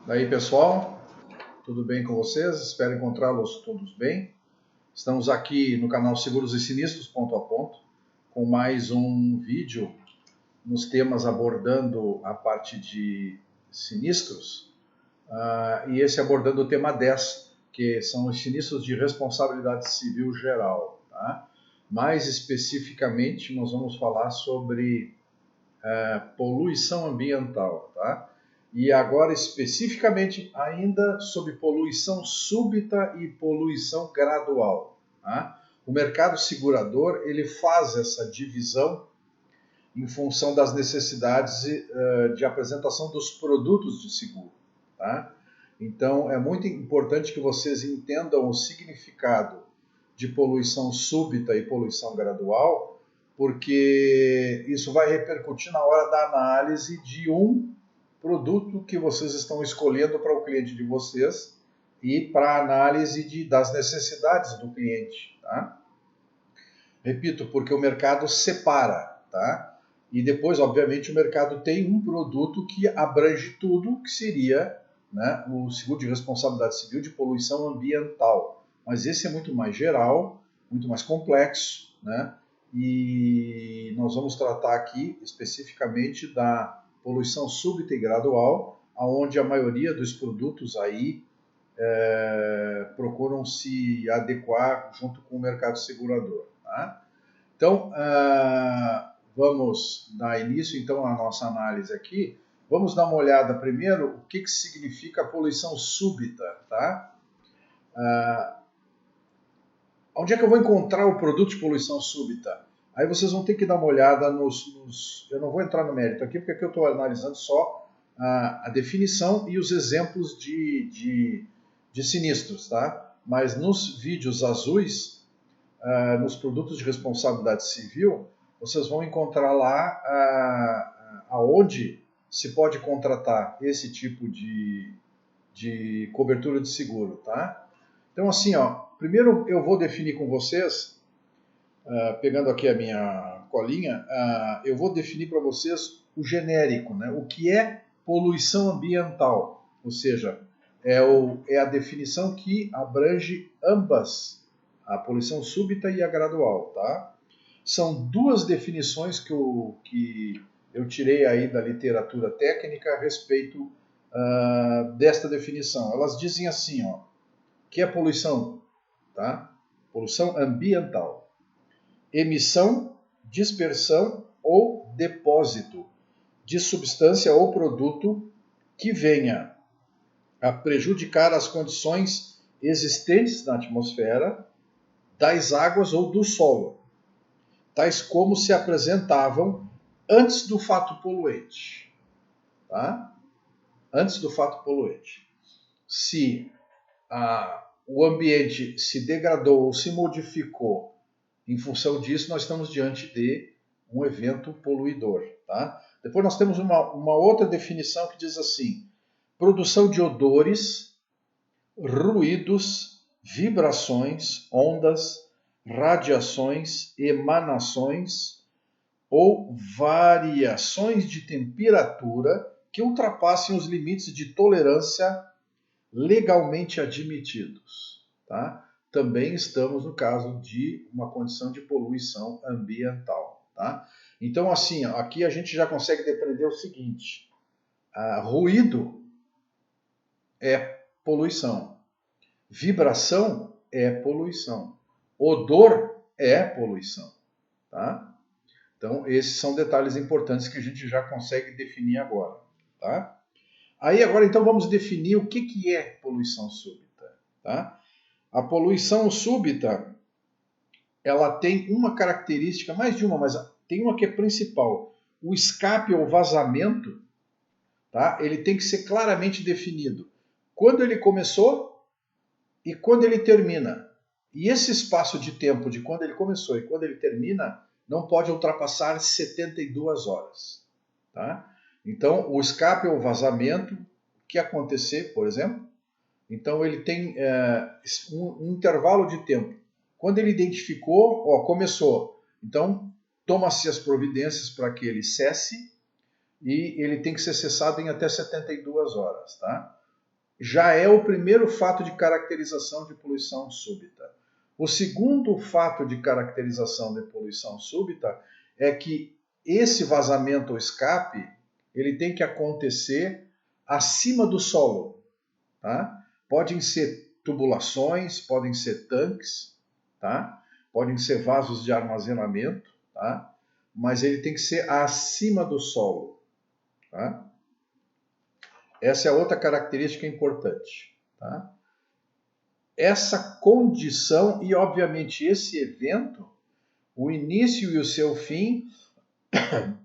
Daí, pessoal, tudo bem com vocês? Espero encontrá-los todos bem. Estamos aqui no canal Seguros e Sinistros, ponto a ponto, com mais um vídeo nos temas abordando a parte de sinistros, e esse abordando o tema 10, que são os sinistros de responsabilidade civil geral. Tá? Mais especificamente, nós vamos falar sobre poluição ambiental, tá? E agora especificamente ainda sobre poluição súbita e poluição gradual. Tá? O mercado segurador ele faz essa divisão em função das necessidades de apresentação dos produtos de seguro. Tá? Então é muito importante que vocês entendam o significado de poluição súbita e poluição gradual, porque isso vai repercutir na hora da análise de um produto que vocês estão escolhendo para o cliente de vocês e para a análise das necessidades do cliente. Tá? Repito, porque o mercado separa, tá? E depois, obviamente, o mercado tem um produto que abrange tudo, que seria, né, o seguro de responsabilidade civil de poluição ambiental. Mas esse é muito mais geral, muito mais complexo, né? E nós vamos tratar aqui especificamente da poluição súbita e gradual, onde a maioria dos produtos aí procuram se adequar junto com o mercado segurador. Tá? Então, vamos dar início então à nossa análise aqui. Vamos dar uma olhada primeiro o que significa poluição súbita. Tá? Onde é que eu vou encontrar o produto de poluição súbita? Aí vocês vão ter que dar uma olhada eu não vou entrar no mérito aqui, porque aqui eu estou analisando só a definição e os exemplos de sinistros, tá? Mas nos vídeos azuis, nos produtos de responsabilidade civil, vocês vão encontrar lá aonde se pode contratar esse tipo de cobertura de seguro, tá? Então assim, primeiro eu vou definir com vocês, pegando aqui a minha colinha, eu vou definir para vocês o genérico, né? O que é poluição ambiental, ou seja, é a definição que abrange ambas, a poluição súbita e a gradual, tá? São duas definições que eu tirei aí da literatura técnica a respeito desta definição. Elas dizem assim, que é poluição, tá? Poluição ambiental. Emissão, dispersão ou depósito de substância ou produto que venha a prejudicar as condições existentes na atmosfera, das águas ou do solo, tais como se apresentavam antes do fato poluente. Tá? Antes do fato poluente. Se o ambiente se degradou ou se modificou em função disso, nós estamos diante de um evento poluidor. Tá? Depois nós temos uma outra definição que diz assim: produção de odores, ruídos, vibrações, ondas, radiações, emanações ou variações de temperatura que ultrapassem os limites de tolerância legalmente admitidos. Tá? Também estamos no caso de uma condição de poluição ambiental. Tá? Então, assim, aqui a gente já consegue depreender o seguinte: ruído é poluição, vibração é poluição, odor é poluição. Tá? Então, esses são detalhes importantes que a gente já consegue definir agora. Tá? Aí agora então vamos definir o que é poluição súbita. Tá? A poluição súbita, ela tem uma característica, mais de uma, mas tem uma que é principal. O escape ou vazamento, tá? Ele tem que ser claramente definido. Quando ele começou e quando ele termina. E esse espaço de tempo de quando ele começou e quando ele termina não pode ultrapassar 72 horas. Tá? Então, o escape ou vazamento, que acontecer, por exemplo, então ele tem um intervalo de tempo. Quando ele identificou, começou, então toma-se as providências para que ele cesse e ele tem que ser cessado em até 72 horas. Tá? já é o primeiro fato de caracterização de poluição súbita. O segundo fato de caracterização de poluição súbita é que esse vazamento ou escape ele tem que acontecer acima do solo. Tá? Podem ser tubulações, podem ser tanques, tá? Podem ser vasos de armazenamento, tá? Mas ele tem que ser acima do solo. Tá? Essa é outra característica importante. Tá? Essa condição e, obviamente, esse evento, o início e o seu fim,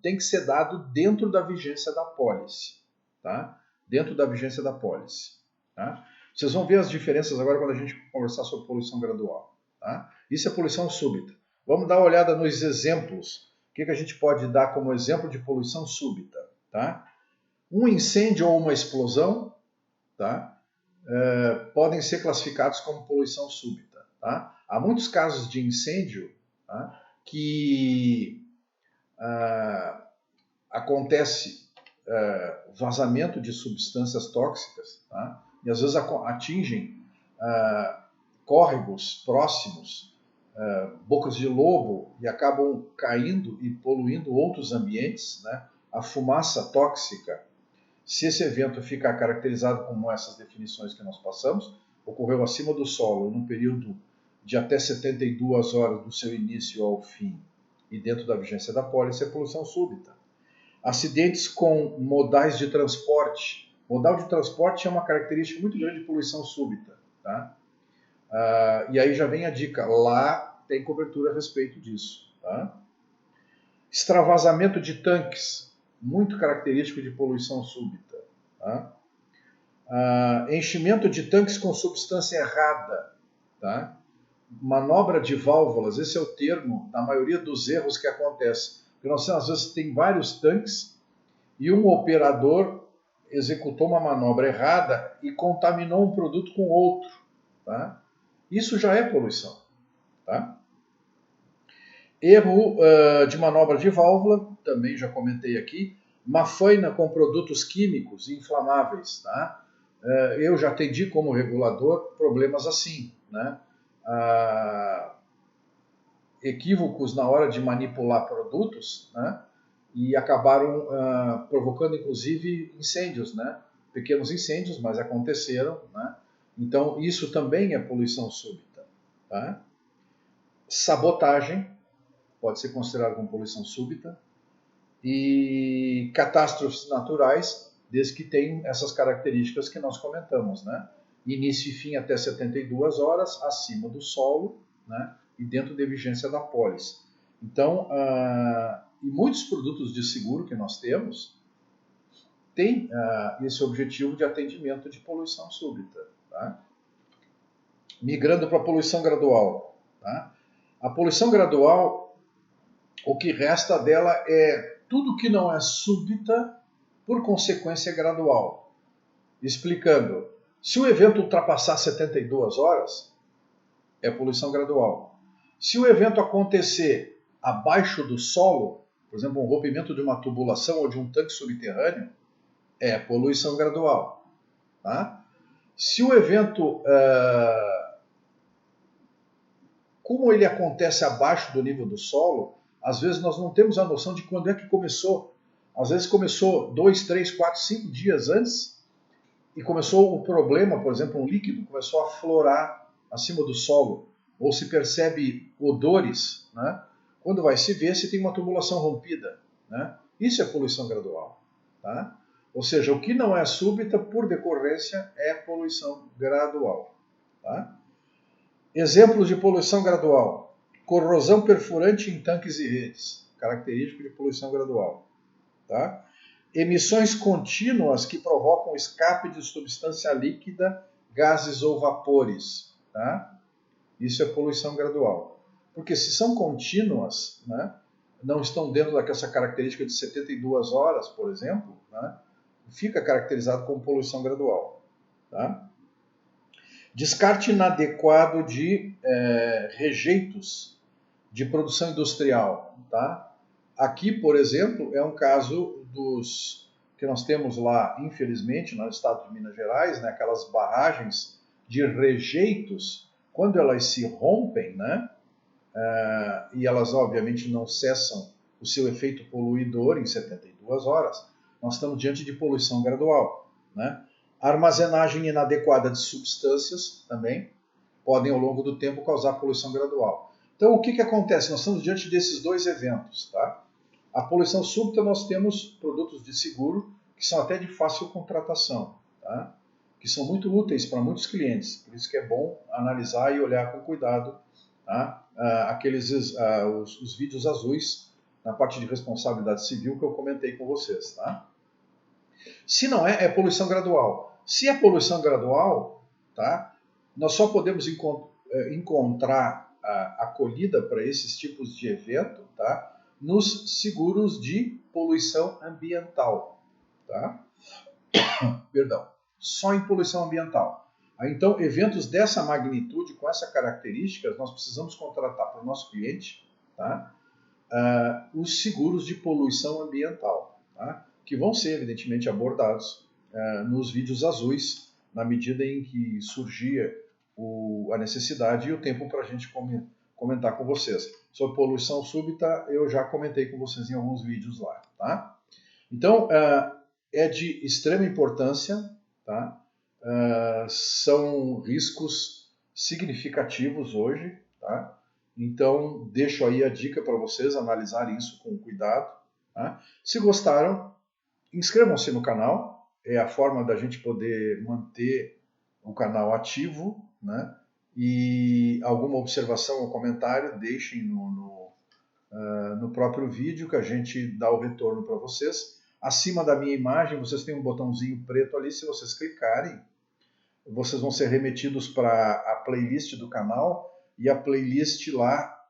tem que ser dado dentro da vigência da pólice. Tá? Dentro da vigência da pólice. Tá? Vocês vão ver as diferenças agora quando a gente conversar sobre poluição gradual. Tá? Isso é poluição súbita. Vamos dar uma olhada nos exemplos. O que a gente pode dar como exemplo de poluição súbita? Tá? Um incêndio ou uma explosão, tá? Podem ser classificados como poluição súbita. Tá? Há muitos casos de incêndio, tá? Que acontece vazamento de substâncias tóxicas, tá? E às vezes atingem córregos próximos, bocas de lobo, e acabam caindo e poluindo outros ambientes, né? A fumaça tóxica, se esse evento ficar caracterizado como essas definições que nós passamos, ocorreu acima do solo num período de até 72 horas do seu início ao fim e dentro da vigência da pólice, é poluição súbita. Acidentes com modais de transporte. Modal de transporte é uma característica muito grande de poluição súbita. Tá? E aí já vem a dica, lá tem cobertura a respeito disso. Tá? Extravasamento de tanques, muito característico de poluição súbita. Tá? Enchimento de tanques com substância errada. Tá? Manobra de válvulas, esse é o termo da maioria dos erros que acontecem. Porque nós, às vezes, tem vários tanques e um operador executou uma manobra errada e contaminou um produto com outro. Tá? Isso já é poluição. Tá? Erro de manobra de válvula, também já comentei aqui. Mafaina com produtos químicos e inflamáveis. Tá? Eu já atendi como regulador problemas assim. Né? Equívocos na hora de manipular produtos, né? E acabaram provocando, inclusive, incêndios, né? Pequenos incêndios, mas aconteceram, né? Então, isso também é poluição súbita. Tá? Sabotagem pode ser considerado como poluição súbita. E catástrofes naturais, desde que tem essas características que nós comentamos, né? Início e fim até 72 horas, acima do solo, né? E dentro da vigência da pólice. Então, e muitos produtos de seguro que nós temos têm esse objetivo de atendimento de poluição súbita. Tá? Migrando para a poluição gradual. Tá? A poluição gradual, o que resta dela é tudo que não é súbita, por consequência gradual. Explicando, se o evento ultrapassar 72 horas, é poluição gradual. Se o evento acontecer abaixo do solo, por exemplo, um rompimento de uma tubulação ou de um tanque subterrâneo, é poluição gradual. Tá? Se o evento, como ele acontece abaixo do nível do solo, às vezes nós não temos a noção de quando é que começou. Às vezes começou 2, 3, 4, 5 dias antes e começou o problema, por exemplo, um líquido começou a aflorar acima do solo, ou se percebe odores, né? Quando vai se ver se tem uma tubulação rompida. Né? Isso é poluição gradual. Tá? Ou seja, o que não é súbita, por decorrência, é poluição gradual. Tá? Exemplos de poluição gradual. Corrosão perfurante em tanques e redes, característico de poluição gradual. Tá? Emissões contínuas que provocam escape de substância líquida, gases ou vapores. Tá? Isso é poluição gradual. Porque se são contínuas, né, não estão dentro dessa característica de 72 horas, por exemplo, né, fica caracterizado como poluição gradual. Tá? Descarte inadequado de rejeitos de produção industrial. Tá? Aqui, por exemplo, é um caso dos que nós temos lá, infelizmente, no estado de Minas Gerais, né, aquelas barragens de rejeitos, quando elas se rompem, né, e elas obviamente não cessam o seu efeito poluidor em 72 horas, nós estamos diante de poluição gradual, né? A armazenagem inadequada de substâncias também podem, ao longo do tempo, causar poluição gradual. Então, o que acontece? Nós estamos diante desses dois eventos. Tá? A poluição súbita, nós temos produtos de seguro que são até de fácil contratação, tá? Que são muito úteis para muitos clientes. Por isso que é bom analisar e olhar com cuidado, tá? Os vídeos azuis na parte de responsabilidade civil que eu comentei com vocês. Tá? Se não é, é poluição gradual. Se é poluição gradual, tá? Nós só podemos encontrar a acolhida para esses tipos de evento, tá? Nos seguros de poluição ambiental. Tá? Perdão. Só em poluição ambiental. Então, eventos dessa magnitude, com essa característica, nós precisamos contratar para o nosso cliente, tá? Os seguros de poluição ambiental, tá? Que vão ser, evidentemente, abordados nos vídeos azuis, na medida em que surgia a necessidade e o tempo para a gente comentar com vocês. Sobre poluição súbita, eu já comentei com vocês em alguns vídeos lá. Tá? Então, é de extrema importância, tá? São riscos significativos hoje, tá? Então, deixo aí a dica para vocês analisarem isso com cuidado. Tá? Se gostaram, inscrevam-se no canal, é a forma da gente poder manter o canal ativo, né? E alguma observação ou comentário, deixem no próprio vídeo que a gente dá o retorno para vocês. Acima da minha imagem, vocês têm um botãozinho preto ali, se vocês clicarem, vocês vão ser remetidos para a playlist do canal, e a playlist lá,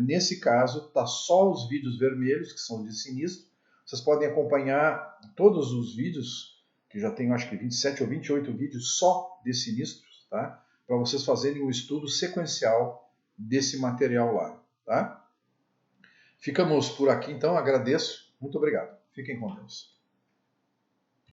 nesse caso, tá só os vídeos vermelhos, que são de sinistro. Vocês podem acompanhar todos os vídeos, que já tenho acho que 27 ou 28 vídeos só de sinistros, tá? Para vocês fazerem um estudo sequencial desse material lá. Tá? Ficamos por aqui então, agradeço, muito obrigado. Fiquem com Deus.